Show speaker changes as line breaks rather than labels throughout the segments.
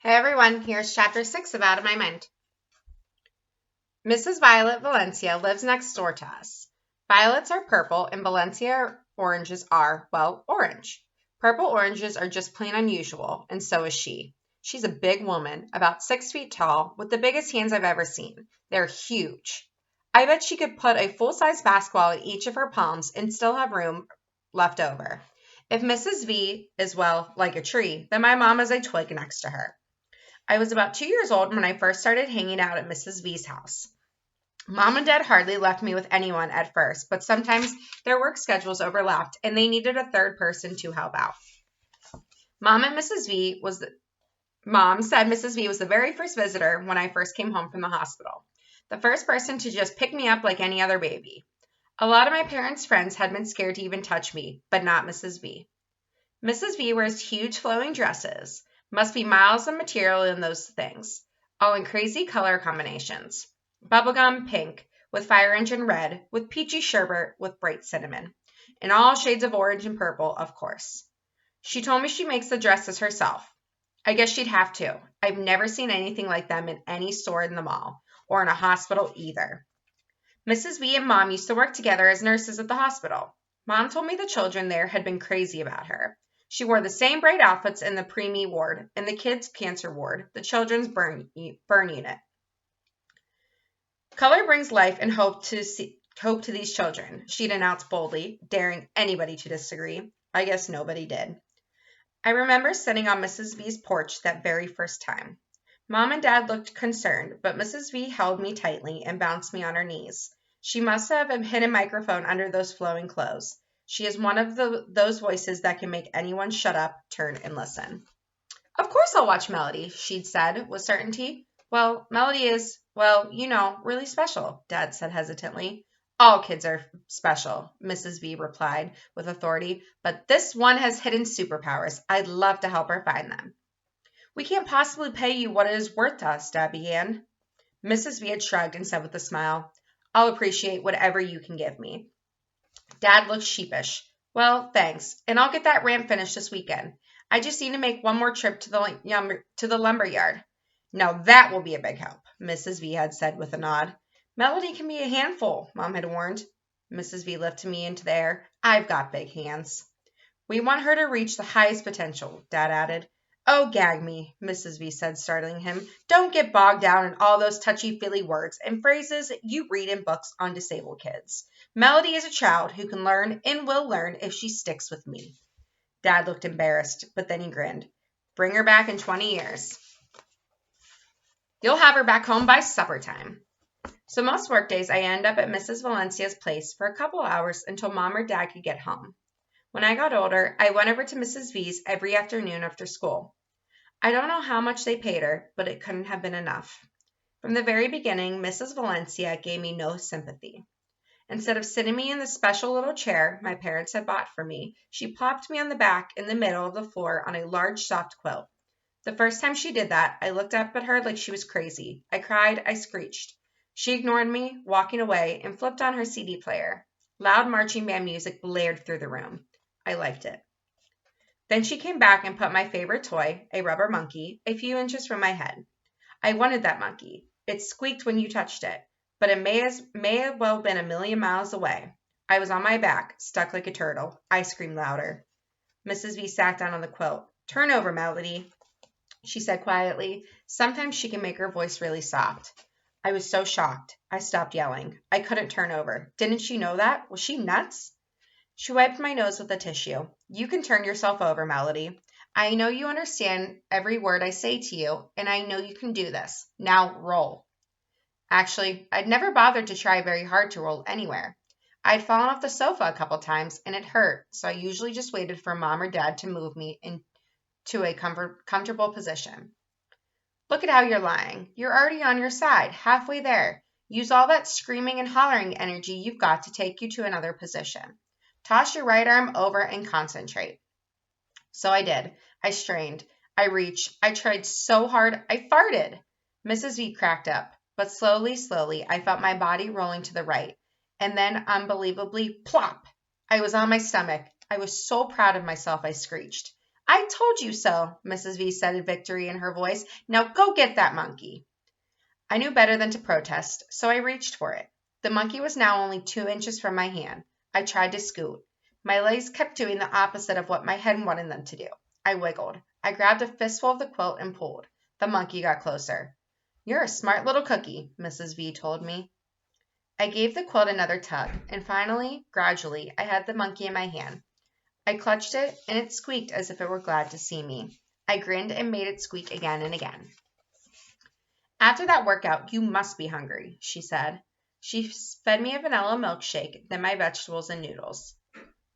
Hey everyone, here's chapter 6 of Out of My Mind. Mrs. Violet Valencia lives next door to us. Violets are purple and Valencia oranges are, well, orange. Purple oranges are just plain unusual, and so is she. She's a big woman, about 6 feet tall, with the biggest hands I've ever seen. They're huge. I bet she could put a full-size basketball in each of her palms and still have room left over. If Mrs. V is, well, like a tree, then my mom is a twig next to her. I was about 2 years old when I first started hanging out at Mrs. V's house. Mom and Dad hardly left me with anyone at first, but sometimes their work schedules overlapped and they needed a third person to help out. Mom said Mrs. V was the very first visitor when I first came home from the hospital. The first person to just pick me up like any other baby. A lot of my parents' friends had been scared to even touch me, but not Mrs. V. Mrs. V wears huge flowing dresses. Must be miles of material in those things, all in crazy color combinations. Bubblegum pink, with fire engine red, with peachy sherbet, with bright cinnamon. In all shades of orange and purple, of course. She told me she makes the dresses herself. I guess she'd have to. I've never seen anything like them in any store in the mall, or in a hospital either. Mrs. V and Mom used to work together as nurses at the hospital. Mom told me the children there had been crazy about her. She wore the same bright outfits in the preemie ward, in the kids' cancer ward, the children's burn unit. Color brings life and hope to these children, she'd announced boldly, daring anybody to disagree. I guess nobody did. I remember sitting on Mrs. V's porch that very first time. Mom and Dad looked concerned, but Mrs. V held me tightly and bounced me on her knees. She must have a hidden microphone under those flowing clothes. She is one of those voices that can make anyone shut up, turn, and listen. Of course I'll watch Melody, she'd said with certainty. Well, Melody is, well, really special, Dad said hesitantly. All kids are special, Mrs. V replied with authority, but this one has hidden superpowers. I'd love to help her find them. We can't possibly pay you what it is worth to us, Dad began. Mrs. V had shrugged and said with a smile, I'll appreciate whatever you can give me. Dad looked sheepish. Well, thanks, and I'll get that ramp finished this weekend. I just need to make one more trip to the lumber yard. Now that will be a big help, Mrs. V had said with a nod. Melody can be a handful, Mom had warned. Mrs. V lifted me into the air. I've got big hands. We want her to reach the highest potential, Dad added. Oh, gag me, Mrs. V said, startling him. Don't get bogged down in all those touchy-feely words and phrases you read in books on disabled kids. Melody is a child who can learn and will learn if she sticks with me. Dad looked embarrassed, but then he grinned. Bring her back in 20 years. You'll have her back home by supper time. So most workdays I end up at Mrs. Valencia's place for a couple hours until Mom or Dad could get home. When I got older, I went over to Mrs. V's every afternoon after school. I don't know how much they paid her, but it couldn't have been enough. From the very beginning, Mrs. Valencia gave me no sympathy. Instead of sitting me in the special little chair my parents had bought for me, she plopped me on the back in the middle of the floor on a large soft quilt. The first time she did that, I looked up at her like she was crazy. I cried, I screeched. She ignored me, walking away, and flipped on her CD player. Loud marching band music blared through the room. I liked it. Then she came back and put my favorite toy, a rubber monkey, a few inches from my head. I wanted that monkey. It squeaked when you touched it, but it may have well been a million miles away. I was on my back, stuck like a turtle. I screamed louder. Mrs. V sat down on the quilt. Turn over, Melody, she said quietly. Sometimes she can make her voice really soft. I was so shocked. I stopped yelling. I couldn't turn over. Didn't she know that? Was she nuts? She wiped my nose with a tissue. You can turn yourself over, Melody. I know you understand every word I say to you, and I know you can do this. Now roll. Actually, I'd never bothered to try very hard to roll anywhere. I'd fallen off the sofa a couple times, and it hurt, so I usually just waited for Mom or Dad to move me into a comfortable position. Look at how you're lying. You're already on your side, halfway there. Use all that screaming and hollering energy you've got to take you to another position. Toss your right arm over and concentrate. So I did. I strained. I reached. I tried so hard, I farted. Mrs. V cracked up, but slowly, I felt my body rolling to the right. And then, unbelievably, plop! I was on my stomach. I was so proud of myself, I screeched. I told you so, Mrs. V said in victory in her voice. Now go get that monkey. I knew better than to protest, so I reached for it. The monkey was now only 2 inches from my hand. I tried to scoot. My legs kept doing the opposite of what my head wanted them to do. I wiggled. I grabbed a fistful of the quilt and pulled. The monkey got closer. You're a smart little cookie, Mrs. V told me. I gave the quilt another tug, and finally, gradually, I had the monkey in my hand. I clutched it, and it squeaked as if it were glad to see me. I grinned and made it squeak again and again. After that workout, you must be hungry, she said. She fed me a vanilla milkshake, then my vegetables and noodles.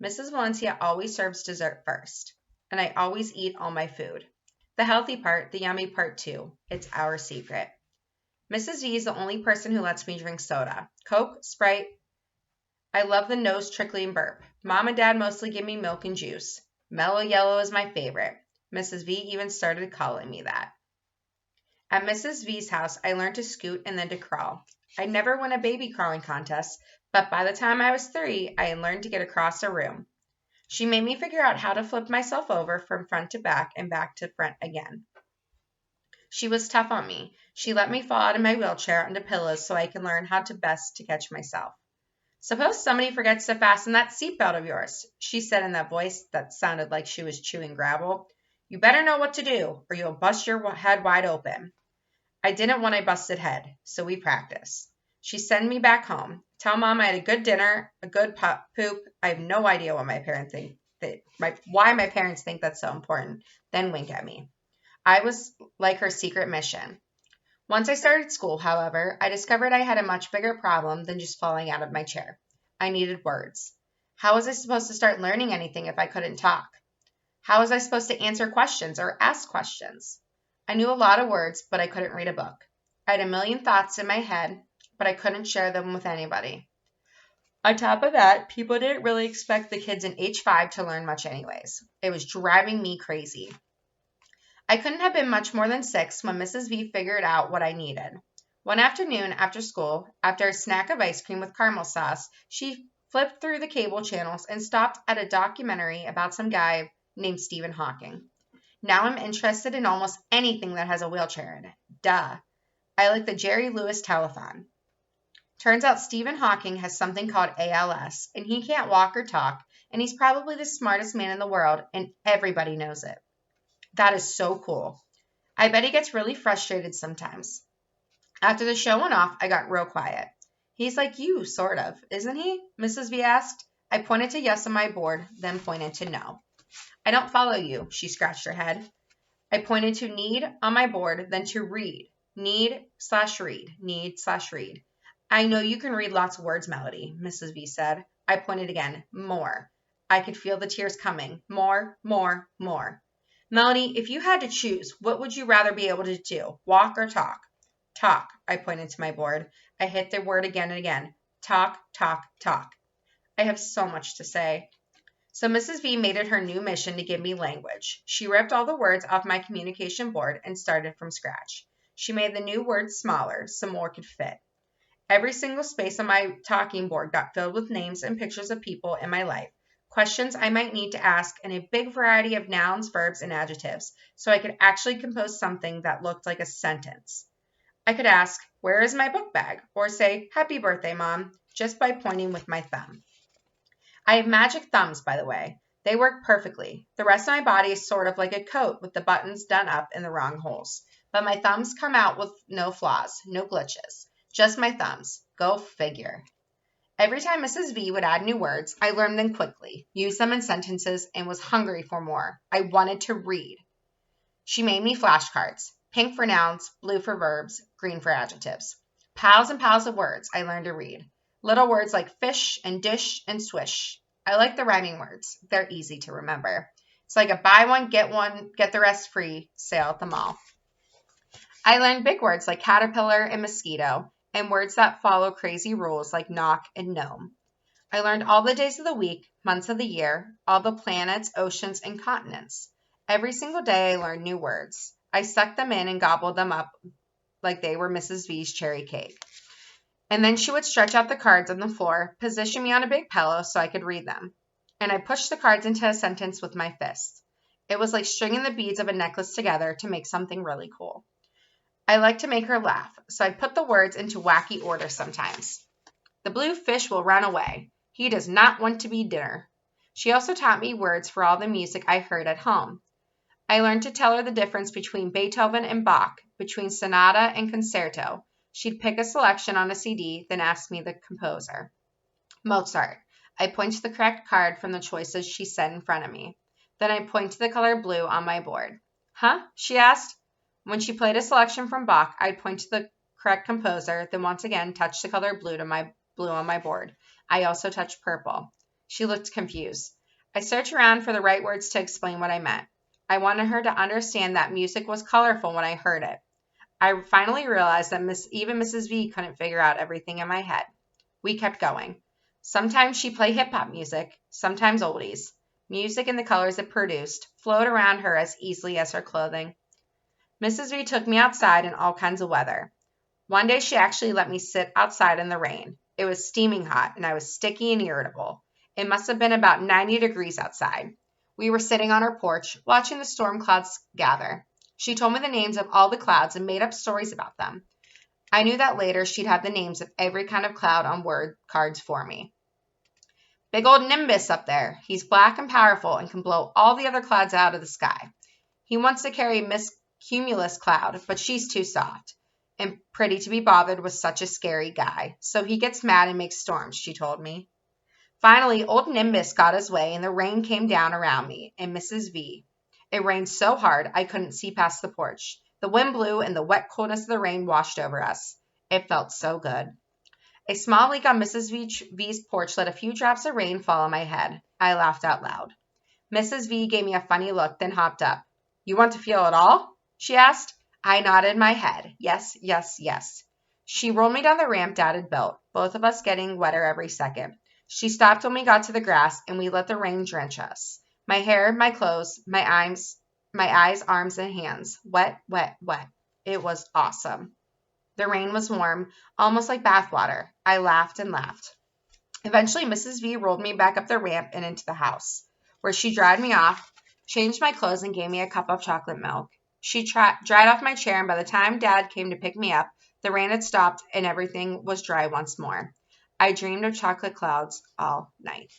Mrs. Valencia always serves dessert first, and I always eat all my food. The healthy part, the yummy part too. It's our secret. Mrs. V is the only person who lets me drink soda. Coke, Sprite. I love the nose trickling burp. Mom and Dad mostly give me milk and juice. Mellow Yellow is my favorite. Mrs. V even started calling me that. At Mrs. V's house, I learned to scoot and then to crawl. I never won a baby crawling contest, but by the time I was 3, I had learned to get across a room. She made me figure out how to flip myself over from front to back and back to front again. She was tough on me. She let me fall out of my wheelchair onto pillows so I can learn how to best to catch myself. Suppose somebody forgets to fasten that seatbelt of yours, she said in that voice that sounded like she was chewing gravel. You better know what to do, or you'll bust your head wide open. I didn't want a busted head, so we practiced. She sent me back home. Tell Mom I had a good dinner, a good poop. I have no idea what my parents think why my parents think that's so important. Then wink at me. I was like her secret mission. Once I started school, however, I discovered I had a much bigger problem than just falling out of my chair. I needed words. How was I supposed to start learning anything if I couldn't talk? How was I supposed to answer questions or ask questions? I knew a lot of words, but I couldn't read a book. I had a million thoughts in my head, but I couldn't share them with anybody. On top of that, people didn't really expect the kids in H5 to learn much anyways. It was driving me crazy. I couldn't have been much more than 6 when Mrs. V figured out what I needed. One afternoon after school, after a snack of ice cream with caramel sauce, she flipped through the cable channels and stopped at a documentary about some guy named Stephen Hawking. Now I'm interested in almost anything that has a wheelchair in it. Duh. I like the Jerry Lewis telethon. Turns out Stephen Hawking has something called ALS, and he can't walk or talk, and he's probably the smartest man in the world, and everybody knows it. That is so cool. I bet he gets really frustrated sometimes. After the show went off, I got real quiet. He's like you, sort of, isn't he? Mrs. V asked. I pointed to yes on my board, then pointed to no. I don't follow you, she scratched her head. I pointed to need on my board, then to read. Need/read. Need/read. I know you can read lots of words, Melody, Mrs. V said. I pointed again. More. I could feel the tears coming. More, more, more. Melody, if you had to choose, what would you rather be able to do, walk or talk? Talk, I pointed to my board. I hit the word again and again. Talk, talk, talk. I have so much to say. So Mrs. V made it her new mission to give me language. She ripped all the words off my communication board and started from scratch. She made the new words smaller so more could fit. Every single space on my talking board got filled with names and pictures of people in my life. Questions I might need to ask, and a big variety of nouns, verbs, and adjectives, so I could actually compose something that looked like a sentence. I could ask, where is my book bag? Or say, happy birthday, Mom, just by pointing with my thumb. I have magic thumbs, by the way. They work perfectly. The rest of my body is sort of like a coat with the buttons done up in the wrong holes. But my thumbs come out with no flaws, no glitches. Just my thumbs. Go figure. Every time Mrs. V would add new words, I learned them quickly, used them in sentences, and was hungry for more. I wanted to read. She made me flashcards. Pink for nouns, blue for verbs, green for adjectives. Piles and piles of words I learned to read. Little words like fish and dish and swish. I like the rhyming words. They're easy to remember. It's like a buy one, get the rest free sale at the mall. I learned big words like caterpillar and mosquito, and words that follow crazy rules like knock and gnome. I learned all the days of the week, months of the year, all the planets, oceans, and continents. Every single day I learned new words. I sucked them in and gobbled them up like they were Mrs. V's cherry cake. And then she would stretch out the cards on the floor, position me on a big pillow so I could read them. And I pushed the cards into a sentence with my fists. It was like stringing the beads of a necklace together to make something really cool. I like to make her laugh, so I put the words into wacky order sometimes. The blue fish will run away. He does not want to be dinner. She also taught me words for all the music I heard at home. I learned to tell her the difference between Beethoven and Bach, between sonata and concerto. She'd pick a selection on a CD, then ask me the composer. Mozart. I point to the correct card from the choices she set in front of me. Then I point to the color blue on my board. Huh? She asked. When she played a selection from Bach, I'd point to the correct composer, then once again touch the color blue on my board. I also touched purple. She looked confused. I searched around for the right words to explain what I meant. I wanted her to understand that music was colorful when I heard it. I finally realized that even Mrs. V couldn't figure out everything in my head. We kept going. Sometimes she'd play hip-hop music, sometimes oldies. Music and the colors it produced flowed around her as easily as her clothing. Mrs. V took me outside in all kinds of weather. One day she actually let me sit outside in the rain. It was steaming hot, and I was sticky and irritable. It must have been about 90 degrees outside. We were sitting on her porch, watching the storm clouds gather. She told me the names of all the clouds and made up stories about them. I knew that later she'd have the names of every kind of cloud on word cards for me. Big old Nimbus up there. He's black and powerful and can blow all the other clouds out of the sky. He wants to carry Miss Cumulus Cloud, but she's too soft and pretty to be bothered with such a scary guy. So he gets mad and makes storms, she told me. Finally, old Nimbus got his way and the rain came down around me and Mrs. V. It rained so hard I couldn't see past the porch. The wind blew and the wet coolness of the rain washed over us. It felt so good. A small leak on Mrs. V's porch let a few drops of rain fall on my head. I laughed out loud. Mrs. V gave me a funny look, then hopped up. You want to feel it all? She asked. I nodded my head. Yes, yes, yes. She rolled me down the ramp Dad had built, both of us getting wetter every second. She stopped when we got to the grass, and we let the rain drench us. My hair, my clothes, my eyes, arms, and hands. Wet, wet, wet. It was awesome. The rain was warm, almost like bath water. I laughed and laughed. Eventually, Mrs. V rolled me back up the ramp and into the house, where she dried me off, changed my clothes, and gave me a cup of chocolate milk. She dried off my chair, and by the time Dad came to pick me up, the rain had stopped and everything was dry once more. I dreamed of chocolate clouds all night.